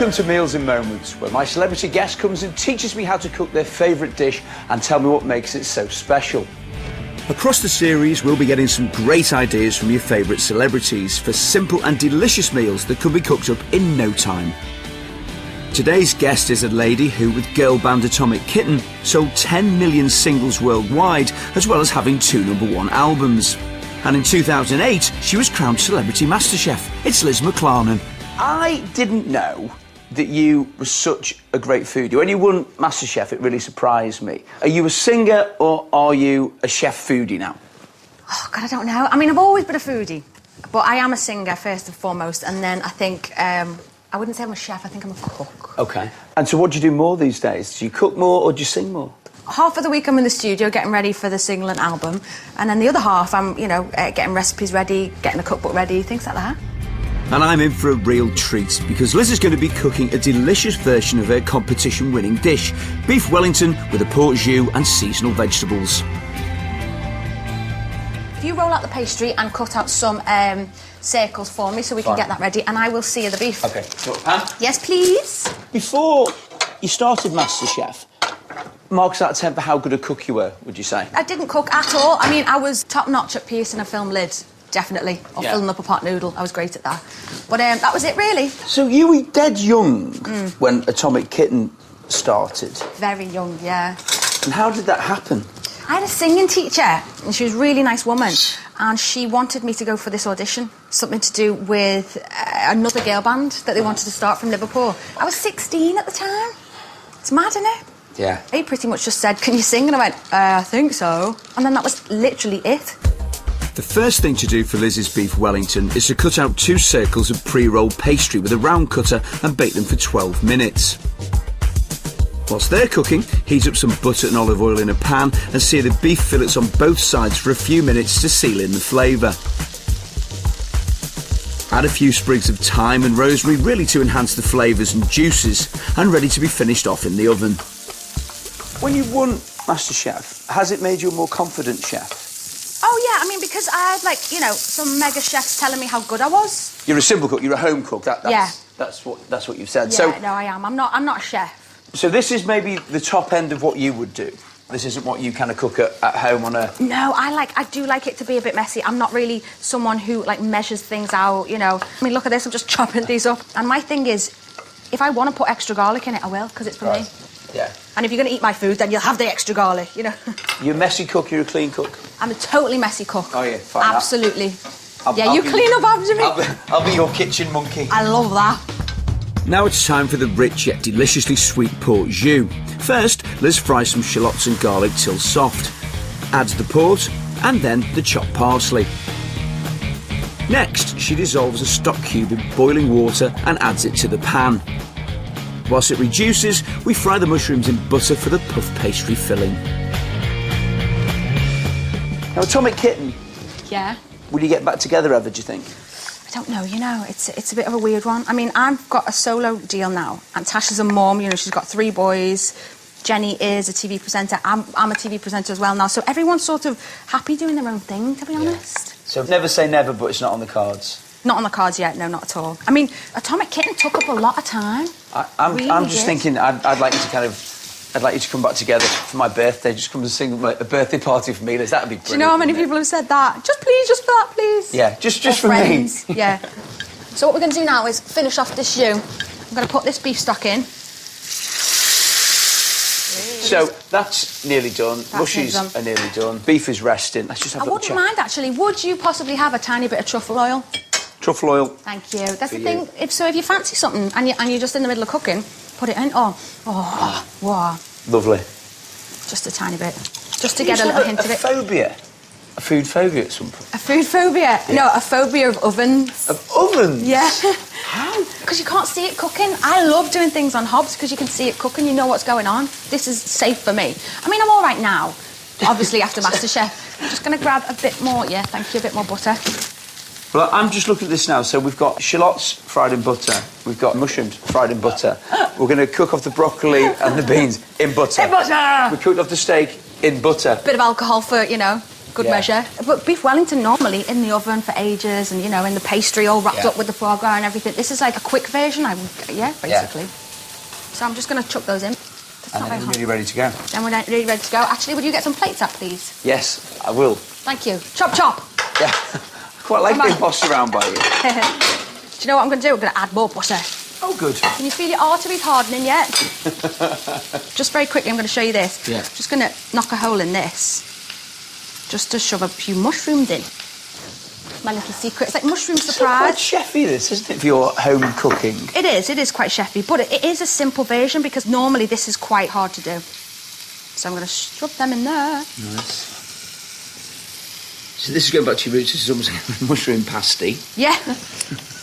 Welcome to Meals and Moments, where my celebrity guest comes and teaches me how to cook their favourite dish and tell me what makes it so special. Across the series, we'll be getting some great ideas from your favourite celebrities for simple and delicious meals that can be cooked up in no time. Today's guest is a lady who, with girl band Atomic Kitten, sold 10 million singles worldwide, as well as having 2 #1 albums. And in 2008, she was crowned Celebrity MasterChef. It's Liz McClarnon. I didn't know that you were such a great foodie. When you won MasterChef, it really surprised me. Are you a singer or are you a chef foodie now? Oh, God, I don't know. I mean, I've always been a foodie, but I am a singer first and foremost, and then I think, I wouldn't say I'm a chef, I think I'm a cook. OK. And so what do you do more these days? Do you cook more or do you sing more? Half of the week I'm in the studio getting ready for the single and album, and then the other half I'm, getting recipes ready, getting the cookbook ready, things like that. And I'm in for a real treat, because Liz is going to be cooking a delicious version of her competition-winning dish, beef Wellington with a port jus and seasonal vegetables. If you roll out the pastry and cut out some circles for me so we can get that ready, and I will sear the beef. OK. So, Pam? Yes, please. Before you started MasterChef, marks out of 10 for how good a cook you were, would you say? I didn't cook at all. I mean, I was top-notch at piercing a film lid, definitely, or filling up a pot noodle. I was great at that. But that was it, really. So you were dead young when Atomic Kitten started? Very young, yeah. And how did that happen? I had a singing teacher, and she was a really nice woman, and she wanted me to go for this audition, something to do with another girl band that they wanted to start from Liverpool. I was 16 at the time. It's mad, isn't it? Yeah. He pretty much just said, "Can you sing?" And I went, I think so. And then that was literally it. The first thing to do for Liz's beef Wellington is to cut out 2 circles of pre-rolled pastry with a round cutter and bake them for 12 minutes. Whilst they're cooking, heat up some butter and olive oil in a pan and sear the beef fillets on both sides for a few minutes to seal in the flavour. Add a few sprigs of thyme and rosemary, really to enhance the flavours and juices, and ready to be finished off in the oven. When you won MasterChef, has it made you a more confident chef? Oh, yeah, I mean, because I had, some mega chefs telling me how good I was. You're a simple cook, you're a home cook, yeah. That's what you've said. Yeah, So, no, I am. I'm not a chef. So this is maybe the top end of what you would do? This isn't what you kind of cook at home on a... No, I do like it to be a bit messy. I'm not really someone who, measures things out, I mean, look at this, I'm just chopping these up. And my thing is, if I want to put extra garlic in it, I will, because it's for me. Yeah. And if you're going to eat my food, then you'll have the extra garlic, You're a messy cook, you're a clean cook? I'm a totally messy cook. Oh, yeah, fine. Absolutely. You clean up after me. I'll be your kitchen monkey. I love that. Now it's time for the rich yet deliciously sweet port jus. First, Liz fries some shallots and garlic till soft. Adds the port and then the chopped parsley. Next, she dissolves a stock cube in boiling water and adds it to the pan. Whilst it reduces, we fry the mushrooms in butter for the puff pastry filling. Now, Atomic Kitten. Yeah? Will you get back together ever, do you think? I don't know, it's a bit of a weird one. I mean, I've got a solo deal now, and Tasha's a mum, she's got 3 boys. Jenny is a TV presenter. I'm a TV presenter as well now, so everyone's sort of happy doing their own thing, to be honest. So never say never, but it's not on the cards. Not on the cards yet, no, not at all. I mean, Atomic Kitten took up a lot of time. I'm just thinking I'd like you to I'd like you to come back together for my birthday. Just come and sing a birthday party for me, Liz. That'd be brilliant. Do you know how many people have said that? Just for that, please. Yeah, just for friends. me. Yeah. So what we're going to do now is finish off this jus. I'm going to put this beef stock in. So that's nearly done. Mushies are nearly done. Beef is resting. Let's just have a little check. I wouldn't mind, actually. Would you possibly have a tiny bit of truffle oil? Truffle oil. Thank you. That's the thing. If you fancy something and you're just in the middle of cooking, put it in. Wow. Lovely. Just a tiny bit. Just to get a little hint of it. Phobia? A food phobia at some point? A food phobia? Yeah. No, a phobia of ovens. Of ovens? Yeah. How? Because you can't see it cooking. I love doing things on hobs because you can see it cooking, you know what's going on. This is safe for me. I mean, I'm all right now, obviously, after MasterChef. I'm just going to grab a bit more, thank you, a bit more butter. Well, I'm just looking at this now. So we've got shallots fried in butter. We've got mushrooms fried in butter. We're going to cook off the broccoli and the beans in butter. In butter! We cooked off the steak in butter. Bit of alcohol for, good measure. But beef Wellington normally in the oven for ages, and you know, in the pastry all wrapped up with the foie gras and everything. This is like a quick version, basically. So I'm just going to chuck those in. And then we're really ready to go. Then we're really ready to go. Actually, would you get some plates up, please? Yes, I will. Thank you. Chop, chop. Yeah, I quite like being bossed around by you. Do you know what I'm going to do? I'm going to add more butter. Oh, good. Can you feel your arteries hardening yet? Just very quickly, I'm going to show you this. Yeah. Just going to knock a hole in this, just to shove a few mushrooms in. My little secret. It's like mushroom surprise. It's quite chefy, this, isn't it, for your home cooking? It is quite chefy, but it is a simple version because normally this is quite hard to do. So I'm going to shove them in there. Nice. So this is going back to your roots. This is almost like a mushroom pasty. Yeah,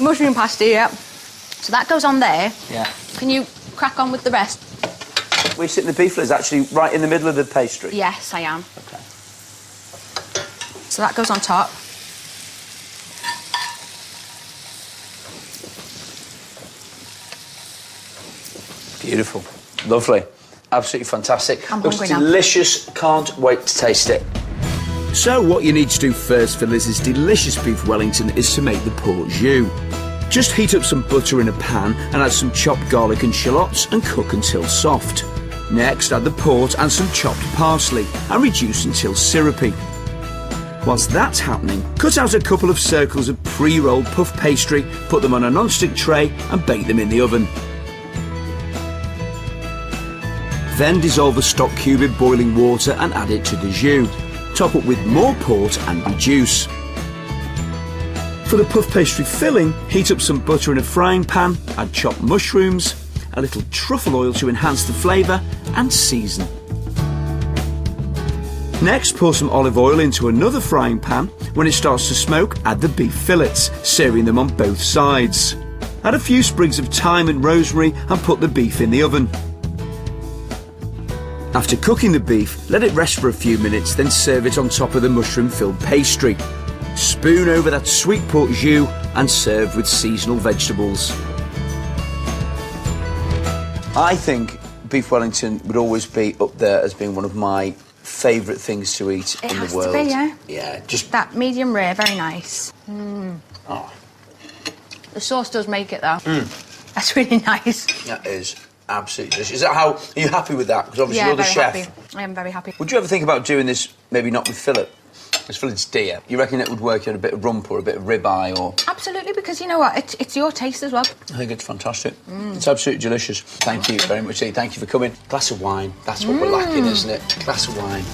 mushroom pasty, yeah. So that goes on there. Yeah. Can you crack on with the rest? We're sitting the beef is actually right in the middle of the pastry? Yes, I am. Okay. So that goes on top. Beautiful. Lovely. Absolutely fantastic. I'm Looks hungry now. delicious. Can't wait to taste it. So what you need to do first for Liz's delicious beef Wellington is to make the port jus. Just heat up some butter in a pan and add some chopped garlic and shallots and cook until soft. Next, add the port and some chopped parsley and reduce until syrupy. Whilst that's happening, cut out a couple of circles of pre-rolled puff pastry, put them on a non-stick tray and bake them in the oven. Then dissolve the stock cube in boiling water and add it to the jus. Top up with more port and reduce. For the puff pastry filling, heat up some butter in a frying pan, add chopped mushrooms, a little truffle oil to enhance the flavour, and season. Next, pour some olive oil into another frying pan. When it starts to smoke, add the beef fillets, searing them on both sides. Add a few sprigs of thyme and rosemary and put the beef in the oven. After cooking the beef, let it rest for a few minutes, then serve it on top of the mushroom-filled pastry. Spoon over that sweet port jus and serve with seasonal vegetables. I think beef Wellington would always be up there as being one of my favourite things to eat in the world. It has to be, yeah. Yeah, just that medium rare, very nice. Oh. The sauce does make it though. That's really nice. That is absolutely delicious. Is that how? Are you happy with that? Because obviously you're the chef. Happy. I am very happy. Would you ever think about doing this? Maybe not with fillet. Because fillet's deer. You reckon it would work in a bit of rump or a bit of ribeye or? Absolutely, because you know what? It's your taste as well. I think it's fantastic. It's absolutely delicious. Thank you very much. Thank you for coming. Glass of wine. That's what we're lacking, isn't it? Glass of wine.